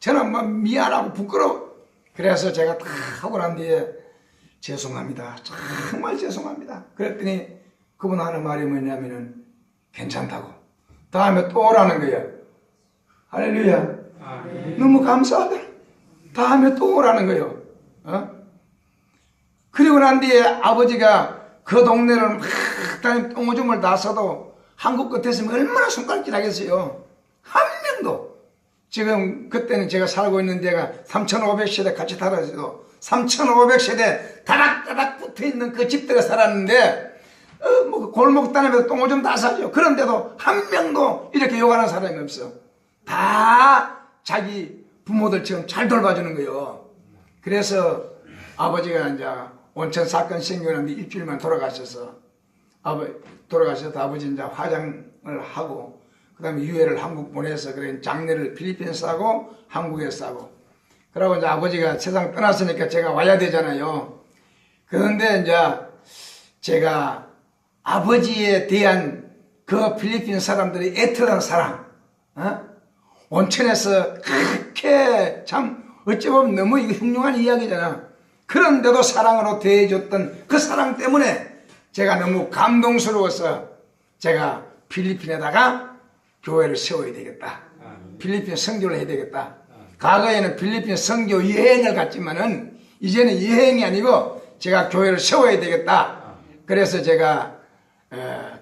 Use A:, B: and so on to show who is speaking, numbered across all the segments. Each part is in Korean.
A: 저는 뭐 미안하고 부끄러워. 그래서 제가 다 하고 난 뒤에 죄송합니다. 정말 죄송합니다. 그랬더니 그분 하는 말이 뭐냐면은 괜찮다고. 다음에 또 오라는 거예요. 할렐루야. 너무 감사하다. 다음에 또 오라는 거예요. 그리고 난 뒤에 아버지가 그 동네를 막 다니면 똥오줌을 다 써도 한국 끝에서는 얼마나 손가락질 하겠어요. 한 명도. 지금 그때는 제가 살고 있는 데가 3500세대 같이 살았어요. 3500세대 다닥다닥 붙어있는 그 집들에 살았는데 뭐 골목 다니면서 똥오줌 다 싸죠. 그런데도 한 명도 이렇게 욕하는 사람이 없어. 다 자기 부모들처럼 잘 돌봐주는 거예요. 그래서 아버지가 이제 온천 사건 생기는데 일주일만 돌아가셔서 아버지 이제 화장을 하고 그 다음에 유해를 한국 보내서 그래 장례를 필리핀에서 하고 한국에서 하고 그러고 이제 아버지가 세상 떠났으니까 제가 와야 되잖아요. 그런데 이제 제가 아버지에 대한 그 필리핀 사람들이 애틋한 사랑, 온천에서 그렇게 참 어찌 보면 너무 흉흉한 이야기잖아. 그런데도 사랑으로 대해줬던 그 사랑 때문에 제가 너무 감동스러워서 제가 필리핀에다가 교회를 세워야 되겠다. 필리핀 선교를 해야 되겠다. 과거에는 필리핀 선교 여행을 갔지만은 이제는 여행이 아니고 제가 교회를 세워야 되겠다. 그래서 제가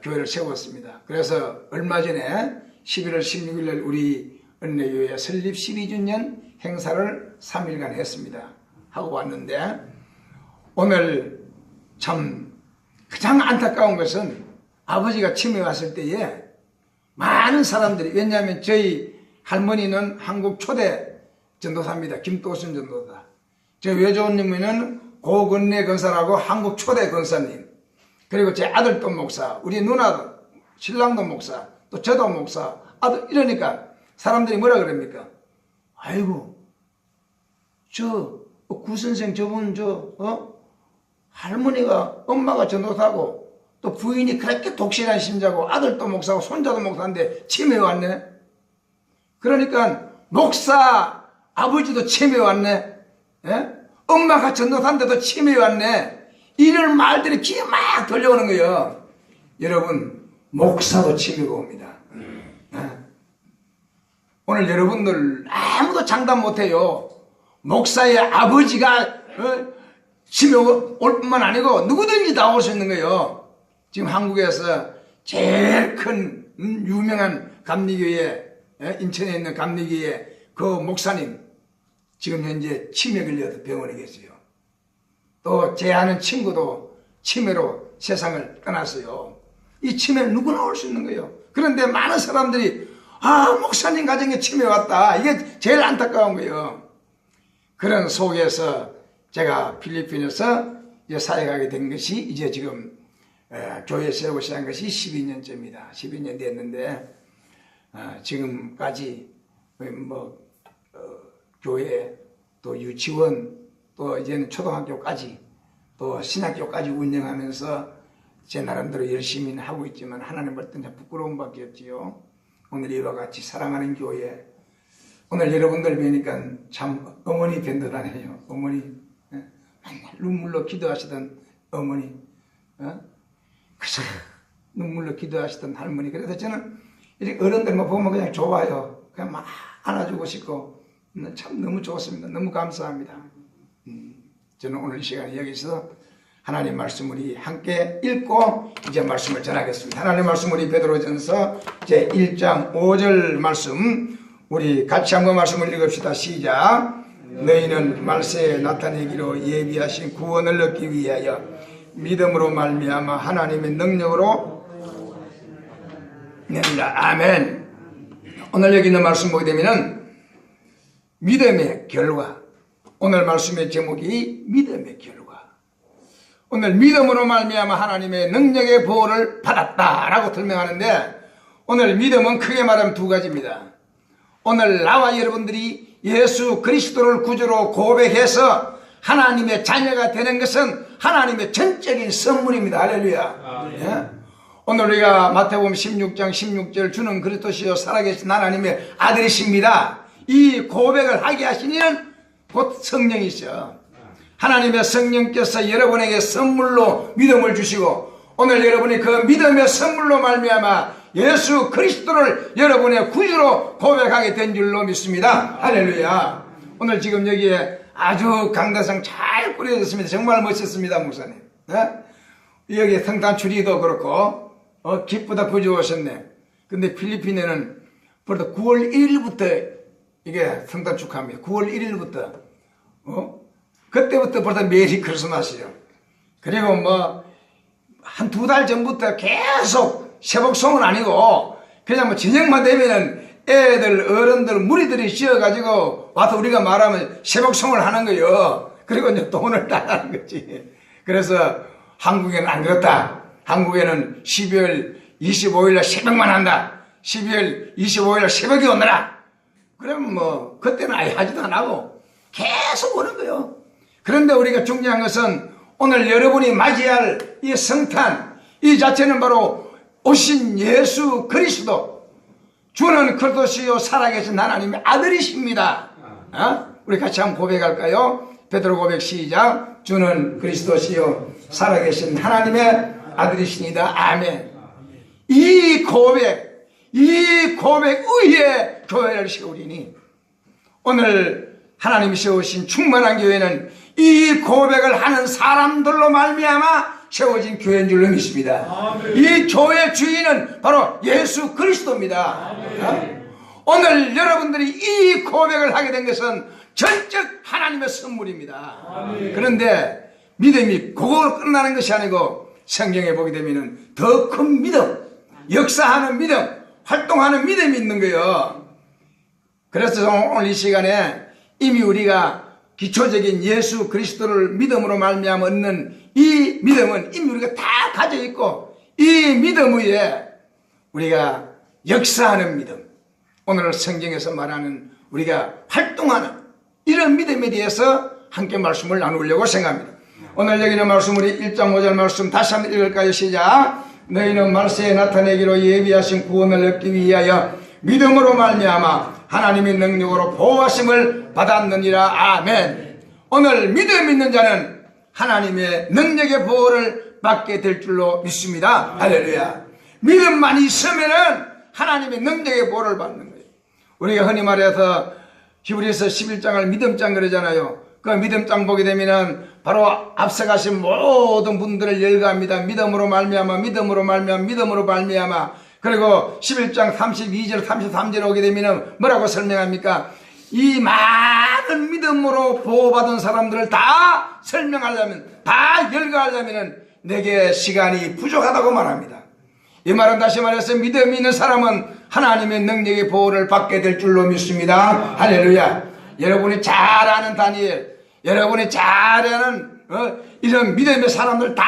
A: 교회를 세웠습니다. 그래서 얼마 전에 11월 16일 날 우리 은혜교회 설립 12주년 행사를 3일간 했습니다. 하고 왔는데 오늘 참 가장 안타까운 것은 아버지가 치매 왔을 때에 많은 사람들이 왜냐하면 저희 할머니는 한국 초대 전도사입니다. 김도순 전도사. 저 외조님은 고건래 권사라고 한국 초대 권사님. 그리고 제 아들도 목사, 우리 누나도 신랑도 목사, 또 저도 목사, 아들 이러니까 사람들이 뭐라 그럽니까? 아이고 저 구선생 저분 할머니가 엄마가 전도사고 또 부인이 그렇게 독실한 신자고 아들도 목사고 손자도 목사인데 치매 왔네. 그러니까 목사 아버지도 치매 왔네. 예? 엄마가 전도사인데도 치매 왔네. 이런 말들이 귀에 막 들려오는 거예요. 여러분 목사도 치매가 옵니다. 오늘 여러분들 아무도 장담 못해요. 목사의 아버지가 치매 올 뿐만 아니고 누구든지 다 올 수 있는 거예요. 지금 한국에서 제일 큰 유명한 감리교회 인천에 있는 감리교회 그 목사님 지금 현재 치매 걸려서 병원에 계세요. 또 제 아는 친구도 치매로 세상을 떠났어요. 이 치매는 누구나 올 수 있는 거예요. 그런데 많은 사람들이 목사님 가정에 치매 왔다. 이게 제일 안타까운 거예요. 그런 속에서 제가 필리핀에서 이제 사역하게 된 것이 이제 지금 교회 세우고 시작한 것이 12년째입니다. 12년 됐는데 지금까지 교회 또 유치원 또 이제는 초등학교까지 또 신학교까지 운영하면서 제 나름대로 열심히 하고 있지만 하나님 볼 때는 부끄러움밖에 없지요. 오늘 이와 같이 사랑하는 교회 오늘 여러분들 뵈니까 참 어머니 뵌 듯 하네요. 어머니 맨날 눈물로 기도하시던 어머니 그래서 눈물로 기도하시던 할머니 그래서 저는 이렇게 어른들만 보면 그냥 좋아요. 그냥 막 안아주고 싶고 참 너무 좋습니다. 너무 감사합니다. 저는 오늘 이 시간에 여기서 하나님 말씀 우리 함께 읽고 이제 말씀을 전하겠습니다. 하나님 말씀 우리 베드로전서 제 1장 5절 말씀 우리 같이 한번 말씀을 읽읍시다. 시작. 너희는 말세에 나타내기로 예비하신 구원을 얻기 위하여 믿음으로 말미암아 하나님의 능력으로 낸다. 아멘. 오늘 여기 있는 말씀 보게 되면은 믿음의 결과. 오늘 말씀의 제목이 믿음의 결과. 오늘 믿음으로 말미암아 하나님의 능력의 보호를 받았다라고 설명하는데 오늘 믿음은 크게 말하면 두 가지입니다. 오늘 나와 여러분들이 예수 그리스도를 구주로 고백해서 하나님의 자녀가 되는 것은 하나님의 전적인 선물입니다. 할렐루야. 예? 오늘 우리가 마태복음 16장 16절 주는 그리스도시요 살아계신 하나님의 아들이십니다. 이 고백을 하게 하신 이는 곧 성령이시죠. 하나님의 성령께서 여러분에게 선물로 믿음을 주시고 오늘 여러분이 그 믿음의 선물로 말미암아 예수 그리스도를 여러분의 구주로 고백하게 된 줄로 믿습니다. 할렐루야. 오늘 지금 여기에 아주 강대상 잘 꾸려졌습니다. 정말 멋있습니다, 목사님. 네? 여기 성탄 추리도 그렇고 기쁘다 구주 오셨네. 근데 필리핀에는 벌써 9월 1일부터 이게 성탄 축하합니다. 9월 1일부터 그때부터 벌써 메리 크리스마스요. 그리고 뭐 한 2달 전부터 계속 새복송은 아니고 그냥 뭐 저녁만 되면은 애들 어른들 무리들이 씌어가지고 와서 우리가 말하면 새복송을 하는 거요. 그리고 이제 돈을 달라는 거지. 그래서 한국에는 안 그렇다. 한국에는 12월 25일날 새벽만 한다. 12월 25일날 새벽이 오너라. 그러면 뭐 그때는 아예 하지도 안 하고 계속 오는 거요. 그런데 우리가 중요한 것은 오늘 여러분이 맞이할 이 성탄 이 자체는 바로 오신 예수 그리스도 주는 그리스도시요 살아계신 하나님의 아들이십니다. 우리 같이 한번 고백할까요? 베드로 고백 시작. 주는 그리스도시요 살아계신 하나님의 아들이십니다. 아멘. 이 고백 의에 교회를 세우리니 오늘 하나님이 세우신 충만한 교회는 이 고백을 하는 사람들로 말미암아 세워진 교회인 줄로 믿습니다. 아멘. 이 교회 주인은 바로 예수 그리스도입니다. 오늘 여러분들이 이 고백을 하게 된 것은 전적 하나님의 선물입니다. 아멘. 그런데 믿음이 그걸로 끝나는 것이 아니고 성경에 보게 되면 더 큰 믿음, 역사하는 믿음, 활동하는 믿음이 있는 거예요. 그래서 오늘 이 시간에 이미 우리가 기초적인 예수 그리스도를 믿음으로 말미암아 얻는 이 믿음은 이미 우리가 다 가져 있고 이 믿음 위에 우리가 역사하는 믿음, 오늘 성경에서 말하는 우리가 활동하는 이런 믿음에 대해서 함께 말씀을 나누려고 생각합니다. 오늘 여기는 말씀 우리 1장 5절 말씀 다시 한번 읽을까요? 시작. 너희는 말세에 나타내기로 예비하신 구원을 얻기 위하여 믿음으로 말미암아 하나님의 능력으로 보호하심을 받았느니라. 아멘. 오늘 믿음 있는 자는 하나님의 능력의 보호를 받게 될 줄로 믿습니다. 할렐루야. 믿음만 있으면은 하나님의 능력의 보호를 받는 거예요. 우리가 흔히 말해서 히브리서 11장을 믿음장 그러잖아요. 그 믿음장 보게 되면은 바로 앞서가신 모든 분들을 열거합니다. 믿음으로 말미암아, 믿음으로 말미암아, 믿음으로 말미암아. 그리고 11장 32절 33절 오게 되면 뭐라고 설명합니까? 이 많은 믿음으로 보호받은 사람들을 다 설명하려면, 다 열거하려면 내게 시간이 부족하다고 말합니다. 이 말은 다시 말해서 믿음이 있는 사람은 하나님의 능력의 보호를 받게 될 줄로 믿습니다. 할렐루야. 여러분이 잘 아는 다니엘, 여러분이 잘 아는 이런 믿음의 사람들 다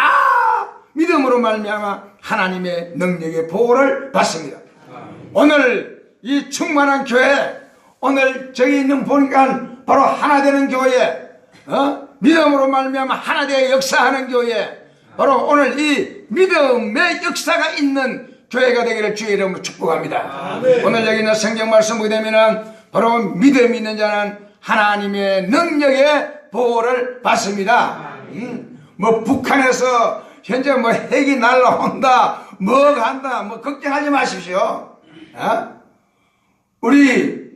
A: 믿음으로 말미암아 하나님의 능력의 보호를 받습니다. 오늘 이 충만한 교회, 오늘 저기 있는 보니까 바로 하나 되는 교회, 믿음으로 말미암아 하나 되어 역사하는 교회, 바로 오늘 이 믿음의 역사가 있는 교회가 되기를 주의 이름으로 축복합니다. 오늘 여기 있는 성경 말씀 보게 되면은 바로 믿음이 있는 자는 하나님의 능력의 보호를 받습니다. 뭐 북한에서 현재 뭐 핵이 날라온다, 뭐가 한다, 뭐 걱정하지 마십시오. 우리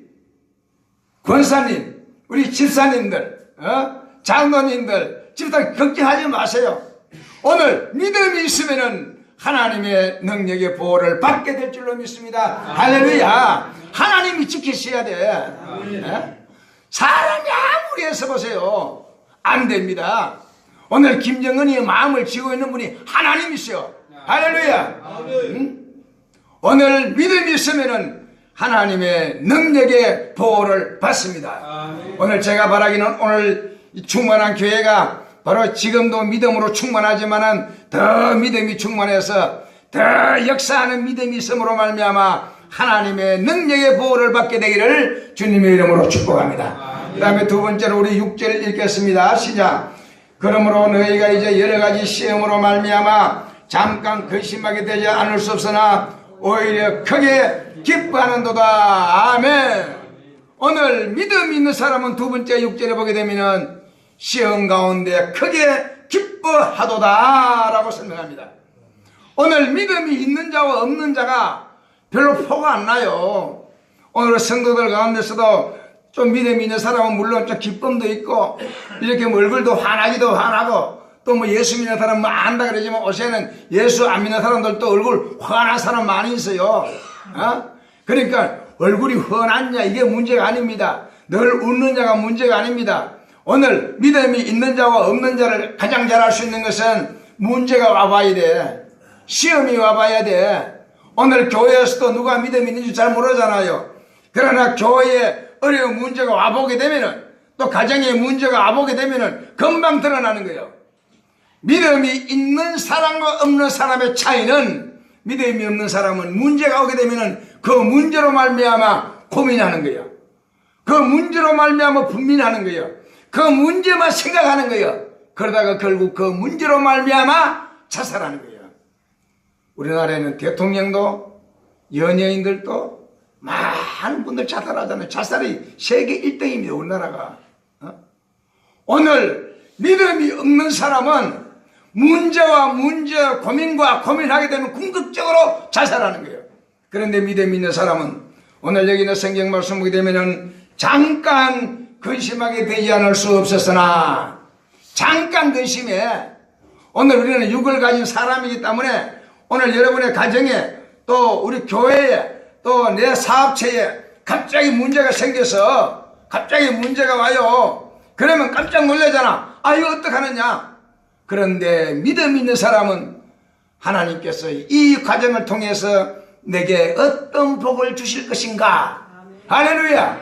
A: 권사님, 우리 집사님들, 장로님들, 집사님 걱정하지 마세요. 오늘 믿음이 있으면은 하나님의 능력의 보호를 받게 될 줄로 믿습니다. 할렐루야. 하나님이 지키셔야 돼. 사람이 아무리 해서 보세요, 안 됩니다. 오늘 김정은이 마음을 쥐고 있는 분이 하나님이시여. 할렐루야. 오늘 믿음이 있으면은 하나님의 능력의 보호를 받습니다. 오늘 제가 바라기는 오늘 충만한 교회가 바로 지금도 믿음으로 충만하지만은 더 믿음이 충만해서 더 역사하는 믿음이 있음으로 말미암아 하나님의 능력의 보호를 받게 되기를 주님의 이름으로 축복합니다. 그 다음에 두 번째로 우리 6절 읽겠습니다. 시작. 그러므로 너희가 이제 여러 가지 시험으로 말미암아 잠깐 근심하게 되지 않을 수 없으나 오히려 크게 기뻐하는도다. 아멘. 오늘 믿음이 있는 사람은 두 번째 6절에 보게 되면은 시험 가운데 크게 기뻐하도다 라고 설명합니다. 오늘 믿음이 있는 자와 없는 자가 별로 표가 안 나요. 오늘 성도들 가운데서도 좀 믿음이 있는 사람은 물론 좀 기쁨도 있고 이렇게 뭐 얼굴도 환하기도 환하고 또 뭐 예수 믿는 사람 뭐 안다 그러지만 요새는 예수 안 믿는 사람들도 얼굴 환한 사람 많이 있어요. 그러니까 얼굴이 환하냐 이게 문제가 아닙니다. 늘 웃는 자가 문제가 아닙니다. 오늘 믿음이 있는 자와 없는 자를 가장 잘 알 수 있는 것은 문제가 와봐야 돼. 시험이 와봐야 돼. 오늘 교회에서도 누가 믿음이 있는지 잘 모르잖아요. 그러나 교회에 어려운 문제가 와보게 되면은 또 가정에 문제가 와보게 되면은 금방 드러나는 거예요. 믿음이 있는 사람과 없는 사람의 차이는 믿음이 없는 사람은 문제가 오게 되면은 그 문제로 말미암아 고민하는 거예요. 그 문제로 말미암아 분민하는 거예요. 그 문제만 생각하는 거예요. 그러다가 결국 그 문제로 말미암아 자살하는 거예요. 우리나라에는 대통령도 연예인들도 많은 분들 자살하잖아요. 자살이 세계 1등입니다. 우리나라가. 오늘 믿음이 없는 사람은 문제와 문제, 고민과 고민하게 되면 궁극적으로 자살하는 거예요. 그런데 믿음이 있는 사람은 오늘 여기 있는 성경 말씀 보게 되면은 잠깐 근심하게 되지 않을 수 없었으나 잠깐 근심해. 오늘 우리는 육을 가진 사람이기 때문에 오늘 여러분의 가정에 또 우리 교회에 또 내 사업체에 갑자기 문제가 생겨서 갑자기 문제가 와요. 그러면 깜짝 놀라잖아. 아 이거 어떡하느냐. 그런데 믿음 있는 사람은 하나님께서 이 과정을 통해서 내게 어떤 복을 주실 것인가. 할렐루야.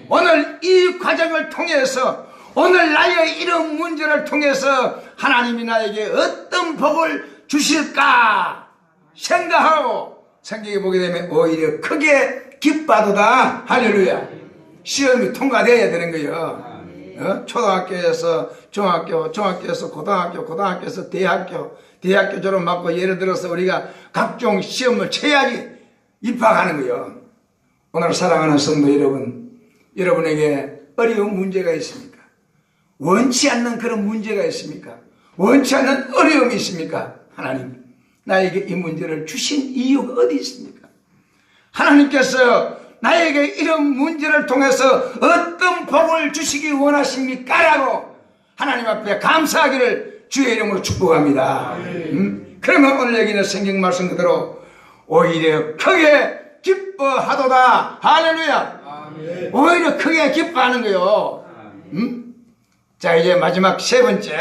A: 오늘 이 과정을 통해서 오늘 나의 이런 문제를 통해서 하나님이 나에게 어떤 복을 주실까 생각하고 성경에 보게 되면 오히려 크게 기뻐하도다. 할렐루야. 시험이 통과되어야 되는 거예요. 초등학교에서 중학교, 중학교에서 고등학교, 고등학교에서 대학교, 대학교 졸업받고 예를 들어서 우리가 각종 시험을 쳐야지 입학하는 거예요. 오늘 사랑하는 성도 여러분, 여러분에게 어려운 문제가 있습니까? 원치 않는 그런 문제가 있습니까? 원치 않는 어려움이 있습니까? 하나님, 나에게 이 문제를 주신 이유가 어디 있습니까? 하나님께서 나에게 이런 문제를 통해서 어떤 복을 주시기 원하십니까? 라고 하나님 앞에 감사하기를 주의 이름으로 축복합니다. 그러면 오늘 여기는 성경 말씀 그대로 오히려 크게 기뻐하도다. 할렐루야. 아멘. 오히려 크게 기뻐하는 거요. 자 이제 마지막 세 번째.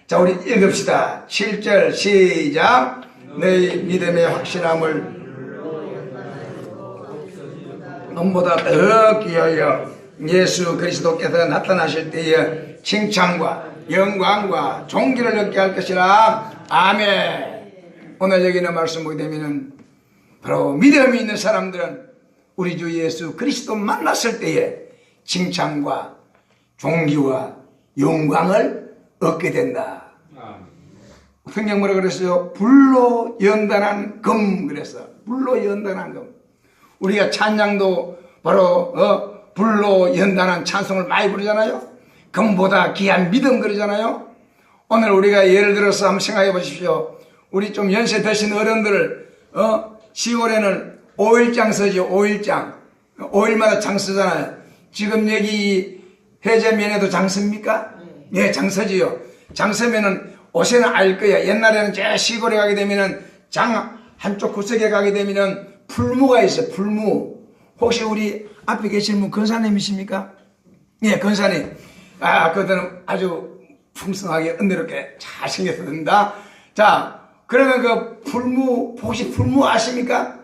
A: 자 우리 읽읍시다. 7절 시작. 너희 믿음의 확실함을 nom보다 더 귀하여 예수 그리스도께서 나타나실 때에 칭찬과 영광과 존귀를 얻게 할 것이라. 아멘. 오늘 여기 있는 말씀 보게 되면은 바로 믿음이 있는 사람들은 우리 주 예수 그리스도 만났을 때에 칭찬과 존귀와 영광을 얻게 된다. 성경 뭐라 그랬어요? 불로 연단한 금. 그랬어. 불로 연단한 금. 우리가 찬양도 바로 불로 연단한 찬송을 많이 부르잖아요. 금보다 귀한 믿음 그러잖아요. 오늘 우리가 예를 들어서 한번 생각해 보십시오. 우리 좀 연세 드신 어른들 10월에는 5일장 서죠. 5일장 5일마다 장 쓰잖아요. 지금 여기 해제면에도 장 씁니까? 예, 장 서지요. 장 서면은 옷에는 알 거야. 옛날에는 제 시골에 가게 되면은 장 한쪽 구석에 가게 되면은 풀무가 있어요. 풀무. 혹시 우리 앞에 계신 분 권사님이십니까? 예, 권사님. 아, 그들은 아주 풍성하게 은혜롭게 잘 생겼습니다. 자, 그러면 그 풀무, 혹시 풀무 아십니까?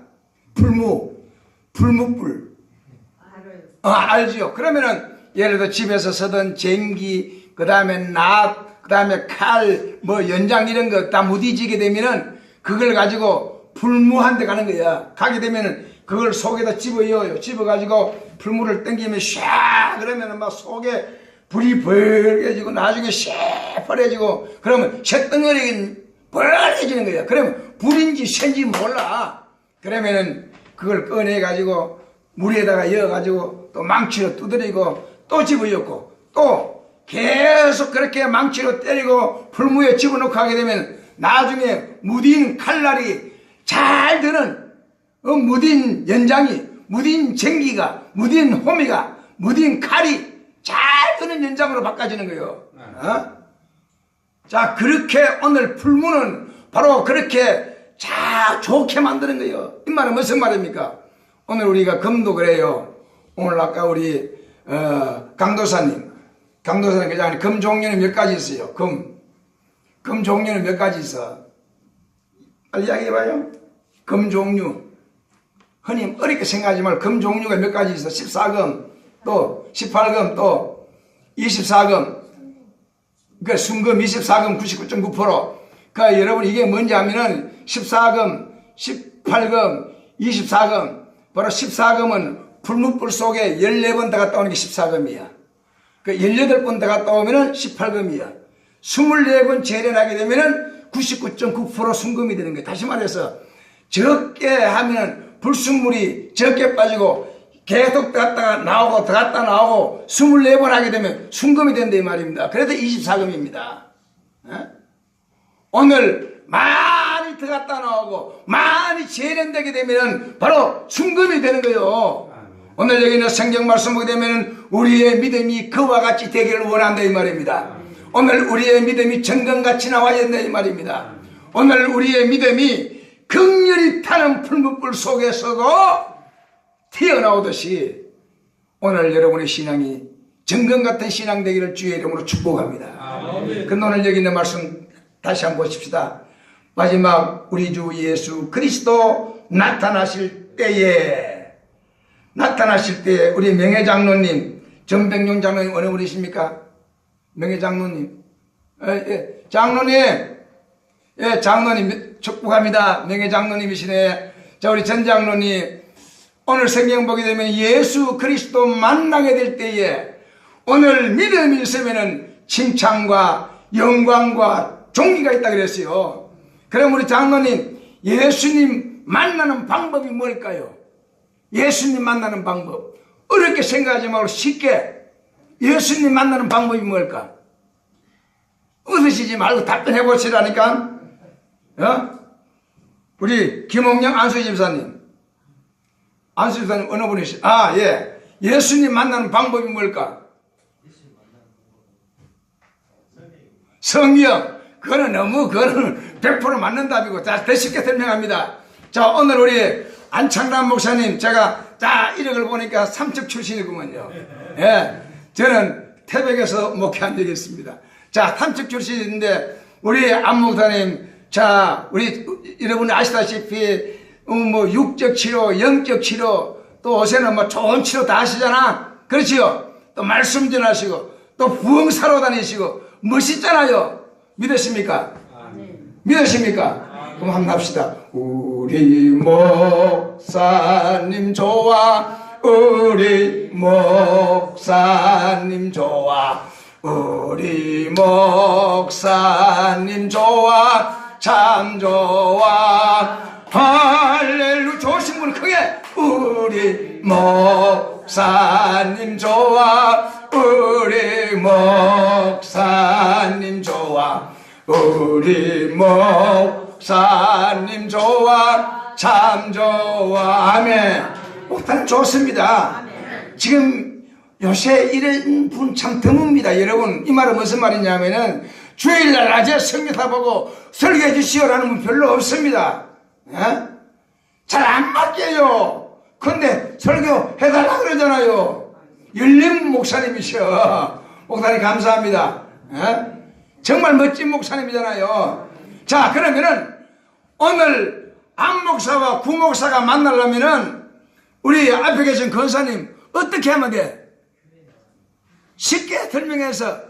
A: 풀무. 풀무불. 알지요. 그러면은 예를 들어 집에서 쓰던 쟁기, 그 다음에 낫, 그 다음에 칼, 뭐 연장 이런 거 다 무디지게 되면은 그걸 가지고 풀무한테 가는 거야. 가게 되면은 그걸 속에다 집어요. 집어가지고 풀무를 당기면 샤 그러면은 막 속에 불이 벌게지고 나중에 새파래지고 그러면 쇳덩어리가 벌게지는 거야. 그러면 불인지 쇳인지 몰라. 그러면은 그걸 꺼내가지고 물에다가 여어가지고 또 망치로 두드리고 또 집어였고 또 계속 그렇게 망치로 때리고 풀무에 집어넣고 하게 되면 나중에 무딘 칼날이 잘 드는 무딘 연장이, 무딘 쟁기가, 무딘 호미가, 무딘 칼이 잘 드는 연장으로 바꿔지는 거예요. 자, 그렇게 오늘 풀무는 바로 그렇게 자 좋게 만드는 거예요. 이 말은 무슨 말입니까? 오늘 우리가 금도 그래요. 오늘 아까 우리 강도사님 그냥 금 종류는 몇 가지 있어요. 금 종류는 몇 가지 있어. 빨리 이야기해봐요. 금 종류. 흔히 어렵게 생각하지 말고 금 종류가 몇 가지 있어. 14금, 또 18금, 또 24금. 그 순금 24금 99.9%. 그러니까 여러분 이게 뭔지 하면은 14금, 18금, 24금. 바로 14금은 풀무불 속에 14번 더 갔다 오는 게 14금이야. 그 18번 더 갔다 오면은 18금이야. 24번 재련하게 되면은 99.9% 순금이 되는 거예요. 다시 말해서 적게 하면은 불순물이 적게 빠지고 계속 들어갔다가 나오고 들어갔다 나오고 24번 하게 되면 순금이 된다 이 말입니다. 그래서 24금입니다. 오늘 많이 들어갔다 나오고 많이 재련되게 되면 바로 순금이 되는 거예요. 오늘 여기 있는 성경 말씀 보게 되면 우리의 믿음이 그와 같이 되기를 원한다 이 말입니다. 오늘 우리의 믿음이 정금같이 나와야 된다 이 말입니다. 오늘 우리의 믿음이 극렬히 타는 풀무불 속에서도 튀어나오듯이 오늘 여러분의 신앙이 정금같은 신앙 되기를 주의 이름으로 축복합니다. 그런데 오늘 여기 있는 말씀 다시 한번 보십시다. 마지막 우리 주 예수 그리스도 나타나실 때에 우리 명예장로님 정백룡 장로님 어느 분이십니까? 명예장로님 장로님 축복합니다. 명예장로님이시네. 자, 우리 전 장로님 오늘 성경 보게 되면 예수 그리스도 만나게 될 때에 오늘 믿음이 있으면은 칭찬과 영광과 존귀가 있다 그랬어요. 그럼 우리 장로님 예수님 만나는 방법이 뭘까요? 예수님 만나는 방법 어렵게 생각하지 말고 쉽게 예수님 만나는 방법이 뭘까? 웃으시지 말고 답변해 보시라니까. 우리 김홍영 안수 집사님 어느 분이시죠? 예. 예수님 만나는 방법이 뭘까? 성경. 그거는 100% 맞는 답이고, 자, 더 쉽게 설명합니다. 자, 오늘 우리 안창란 목사님, 제가 이력을 보니까 삼척 출신이구먼요. 예. 저는 태백에서 목회한 적이 있습니다. 자, 삼척 출신인데, 우리 안 목사님, 자, 우리, 여러분이 아시다시피, 육적 치료, 영적 치료, 또 요새는 좋은 치료 다 하시잖아. 그렇지요? 또 말씀 전하시고, 또 부흥사로 다니시고, 멋있잖아요. 믿으십니까? 믿으십니까? 그럼 한번 합시다. 우리 목사님 좋아, 우리 목사님 좋아, 우리 목사님 좋아, 참 좋아. 할렐루야. 좋으신 분 크게 우리 목사님 좋아, 우리 목사님 좋아, 우리 목사님 좋아, 참 좋아. 아멘. 목사님 좋습니다. 지금 요새 이런 분 참 드뭅니다. 여러분 이 말은 무슨 말이냐면은 주일날 낮에 성경다 보고 설교해 주시오라는 분 별로 없습니다. 잘 안 맡겨요. 근데 설교 해달라 그러잖아요. 열린 목사님이셔. 목사님 감사합니다. 정말 멋진 목사님이잖아요. 자, 그러면은 오늘 안 목사와 구 목사가 만나려면은 우리 앞에 계신 권사님 어떻게 하면 돼? 쉽게 설명해서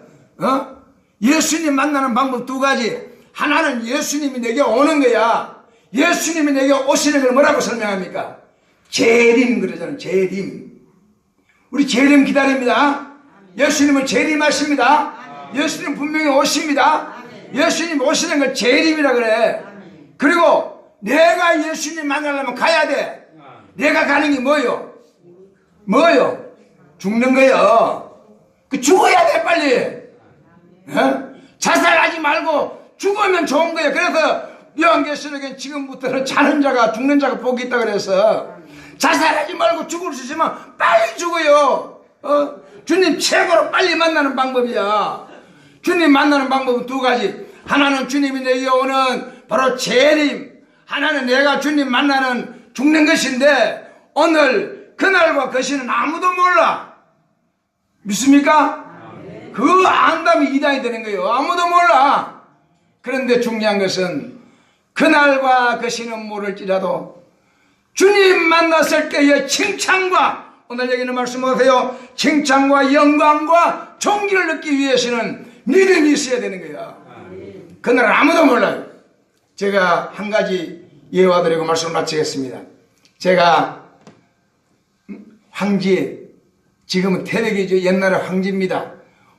A: 예수님 만나는 방법 두 가지. 하나는 예수님이 내게 오는 거야. 예수님이 내게 오시는 걸 뭐라고 설명합니까? 재림 그러잖아요. 재림. 우리 재림 기다립니다. 예수님은 재림하십니다. 예수님 분명히 오십니다. 예수님 오시는 걸 재림이라 그래. 그리고 내가 예수님 만나려면 가야 돼. 내가 가는 게 뭐요? 죽는 거예요. 그 죽어야 돼 빨리. 어? 자살하지 말고 죽으면 좋은 거예요. 그래서 요한계시록에 지금부터는 자는 자가 죽는 자가 복이 있다 그래서 자살하지 말고 죽을 수 있으면 빨리 죽어요. 주님 최고로 빨리 만나는 방법이야. 주님 만나는 방법은 두 가지. 하나는 주님이 내게 오는 바로 재림, 하나는 내가 주님 만나는 죽는 것인데 오늘 그날과 그 시는 아무도 몰라. 믿습니까? 그 안담이 이단이 되는 거예요. 아무도 몰라. 그런데 중요한 것은 그날과 그 시는 모를지라도 주님 만났을 때의 칭찬과, 오늘 여기는 말씀하세요, 칭찬과 영광과 존귀를 느끼기 위해서는 믿음이 있어야 되는 거예요. 그날은 아무도 몰라요. 제가 한 가지 예화 드리고 말씀을 마치겠습니다. 제가 황지, 지금은 태백이죠. 옛날에 황지입니다.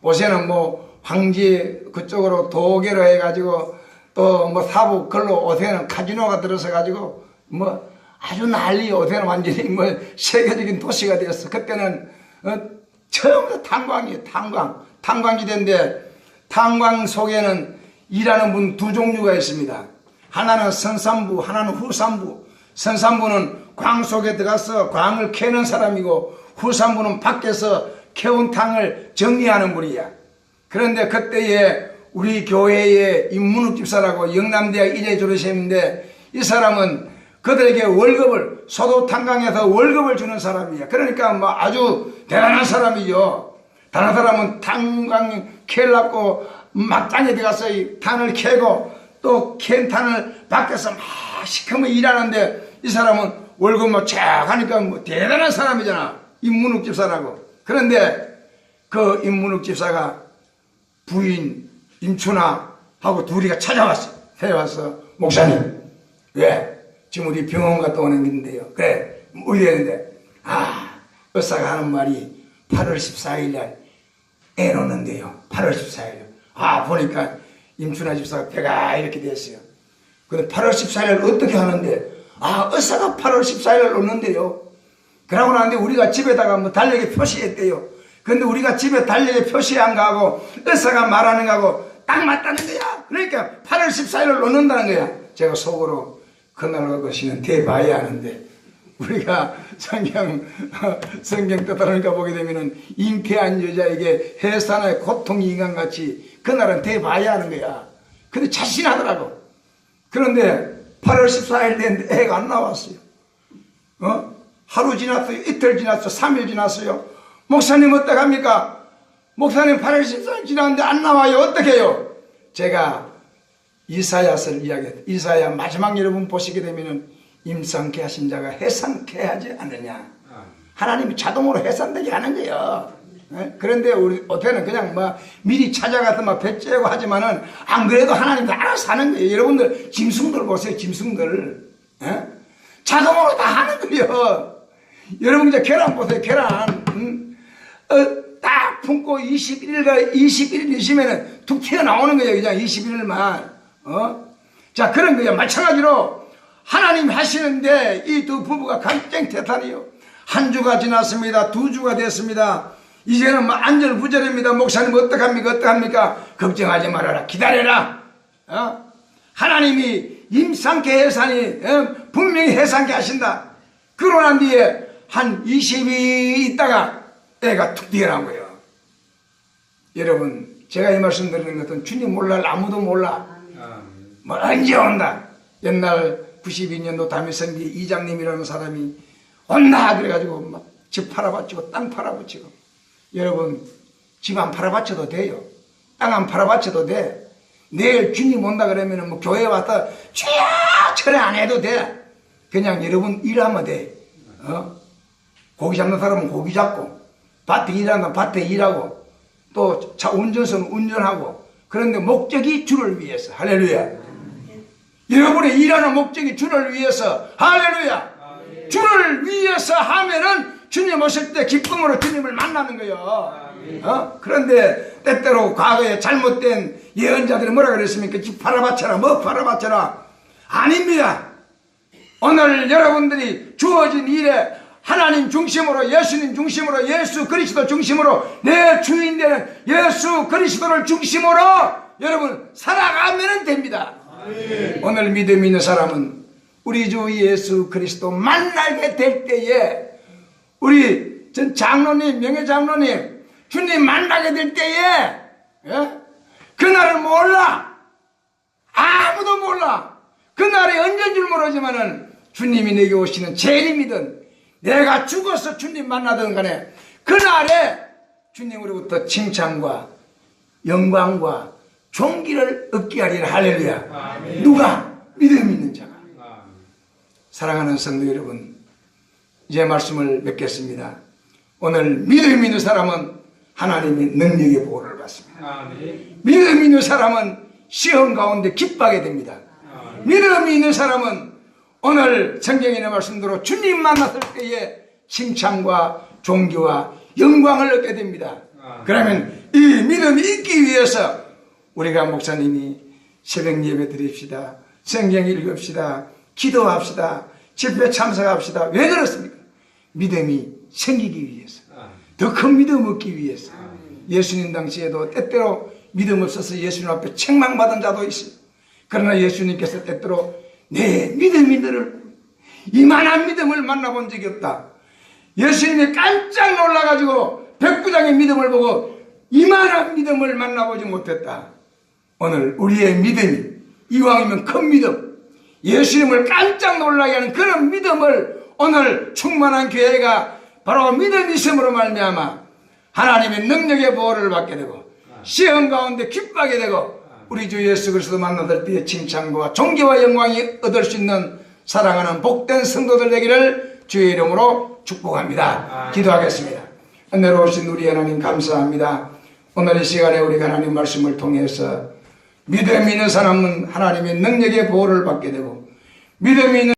A: 요새는 뭐 황지 그쪽으로 도계로 해가지고 또 뭐 사부 걸로 요새는 카지노가 들어서 가지고 뭐 아주 난리, 요새는 완전히 뭐 세계적인 도시가 되었어. 그때는 처음부터 탄광이에요. 탄광지대인데 탄광 속에는 일하는 분 두 종류가 있습니다. 하나는 선산부, 하나는 후산부. 선산부는 광 속에 들어가서 광을 캐는 사람이고 후산부는 밖에서 캐온 탕을 정리하는 분이야. 그런데 그때에 우리 교회의 임문욱 집사라고 영남대학 일에 졸업했는데 이 사람은 그들에게 월급을, 소도탄광에서 월급을 주는 사람이야. 그러니까 뭐 아주 대단한 사람이죠. 다른 사람은 탄광 캐려고 막장에 들어가서 이 탄을 캐고 또 캔 탄을 밖에서 막 시커멓게 일하는데 이 사람은 월급 뭐 쫙 하니까 뭐 대단한 사람이잖아. 임문욱 집사라고. 그런데 그 임문욱 집사가 부인 임춘아하고 둘이가 찾아왔어. 찾아와서 목사님, 왜? 지금 우리 병원 갔다 오는 길인데요. 그래, 어디 했는데? 의사가 하는 말이 8월 14일 날 애 놓는데요. 8월 14일. 보니까 임춘아 집사가 배가 이렇게 됐어요. 근데 8월 14일 어떻게 하는데? 의사가 8월 14일 날 놓는데요. 그러고 나는데 우리가 집에다가 뭐 달력에 표시했대요. 근데 우리가 집에 달력에 표시한 거하고 의사가 말하는 거하고 딱 맞다는 거야. 그러니까 8월 14일을 놓는다는 거야. 제가 속으로 그날과 것이는 대봐야 하는데 우리가 성경 뜻하니까 보게 되면은 잉태한 여자에게 해산의 고통이 인간같이 그날은 대봐야 하는 거야. 근데 자신하더라고. 그런데 8월 14일 됐는데 애가 안 나왔어요. 하루 지났어요. 이틀 지났어요. 3일 지났어요. 목사님 어떡합니까? 목사님 8월 14일 지났는데 안 나와요. 어떡해요? 제가 이사야서를 이야기했어요. 이사야 마지막 여러분 보시게 되면은 임상케 하신 자가 해산케 하지 않느냐. 하나님이 자동으로 해산되게 하는 거예요. 그런데 우리 어때는 그냥 뭐 미리 찾아가서 막 배째고 하지만은 안 그래도 하나님이 알아서 하는 거예요. 여러분들 짐승들 보세요. 짐승들 자동으로 다 하는 거예요. 여러분 이제 계란 보세요. 계란 딱 품고 21일 있으면은 툭 튀어나오는 거예요. 그냥 21일만. 자, 그런 거예요. 마찬가지로 하나님 하시는데 이 두 부부가 강쟁태탄이요. 한 주가 지났습니다. 두 주가 됐습니다. 이제는 뭐 안절부절입니다. 목사님 어떡합니까? 걱정하지 말아라. 기다려라. 하나님이 임상케 해산이 분명히 해산케 하신다. 그러고 난 뒤에 한 20일 있다가 애가 툭 튀어나온 거예요. 여러분, 제가 이 말씀 드리는 것은 주님 몰라, 아무도 몰라. 뭐 언제 온다. 옛날 92년도 담임선교 이장님이라는 사람이 온다 그래가지고 막 집 팔아바치고 땅 팔아바치고. 여러분, 집 안 팔아바쳐도 돼요. 땅 안 팔아바쳐도 돼. 내일 주님 온다 그러면은 뭐 교회 왔다 주야 철회 안 해도 돼. 그냥 여러분 일하면 돼. 고기 잡는 사람은 고기 잡고, 밭에 일하면 밭에 일하고, 또 차 운전수는 운전하고. 그런데 목적이 주를 위해서. 할렐루야. 여러분의 일하는 목적이 주를 위해서. 할렐루야. 주를 위해서 하면은 주님 오실 때 기쁨으로 주님을 만나는 거예요. 그런데 때때로 과거에 잘못된 예언자들이 뭐라 그랬습니까? 집 팔아바쳐라, 뭐 팔아바쳐라. 아닙니다. 오늘 여러분들이 주어진 일에 하나님 중심으로, 예수님 중심으로, 예수 그리스도 중심으로, 내 주인 되는 예수 그리스도를 중심으로 여러분 살아가면 됩니다. 오늘 믿음 있는 사람은 우리 주 예수 그리스도 만나게 될 때에, 우리 전 장로님, 명예장로님 주님 만나게 될 때에, 예? 그날을 몰라. 아무도 몰라. 그날이 언제인 줄 모르지만은 주님이 내게 오시는 재림이든 내가 죽어서 주님 만나든 간에 그날에 주님으로부터 칭찬과 영광과 존귀를 얻게 하리라. 할렐루야. 아멘. 누가? 믿음 있는 자가. 아멘. 사랑하는 성도 여러분, 이제 말씀을 맺겠습니다. 오늘 믿음 있는 사람은 하나님의 능력의 보호를 받습니다. 아멘. 믿음 있는 사람은 시험 가운데 기뻐하게 됩니다. 아멘. 믿음 있는 사람은 오늘 성경의 말씀대로 주님 만났을 때에 칭찬과 존귀와 영광을 얻게 됩니다. 아멘. 그러면 이 믿음이 있기 위해서 우리가 목사님이 새벽 예배 드립시다, 성경 읽읍시다, 기도합시다, 집회 참석합시다. 왜 그렇습니까? 믿음이 생기기 위해서, 더 큰 믿음 얻기 위해서. 예수님 당시에도 때때로 믿음 없어서 예수님 앞에 책망받은 자도 있습니다. 그러나 예수님께서 때때로 내 믿음이 너를, 이만한 믿음을 만나본 적이 없다. 예수님이 깜짝 놀라가지고 백부장의 믿음을 보고 이만한 믿음을 만나보지 못했다. 오늘 우리의 믿음이 이왕이면 큰 믿음, 예수님을 깜짝 놀라게 하는 그런 믿음을 오늘 충만한 교회가 바로 믿음이 있음으로 말미암아 하나님의 능력의 보호를 받게 되고 시험 가운데 기뻐하게 되고 우리 주 예수 그리스도 만나들 때의 칭찬과 존귀와 영광이 얻을 수 있는 사랑하는 복된 성도들 되기를 주의 이름으로 축복합니다. 기도하겠습니다. 은혜로우신 우리 하나님 감사합니다. 오늘 이 시간에 우리가 하나님 말씀을 통해서 믿음 있는 사람은 하나님의 능력의 보호를 받게 되고 믿음 있는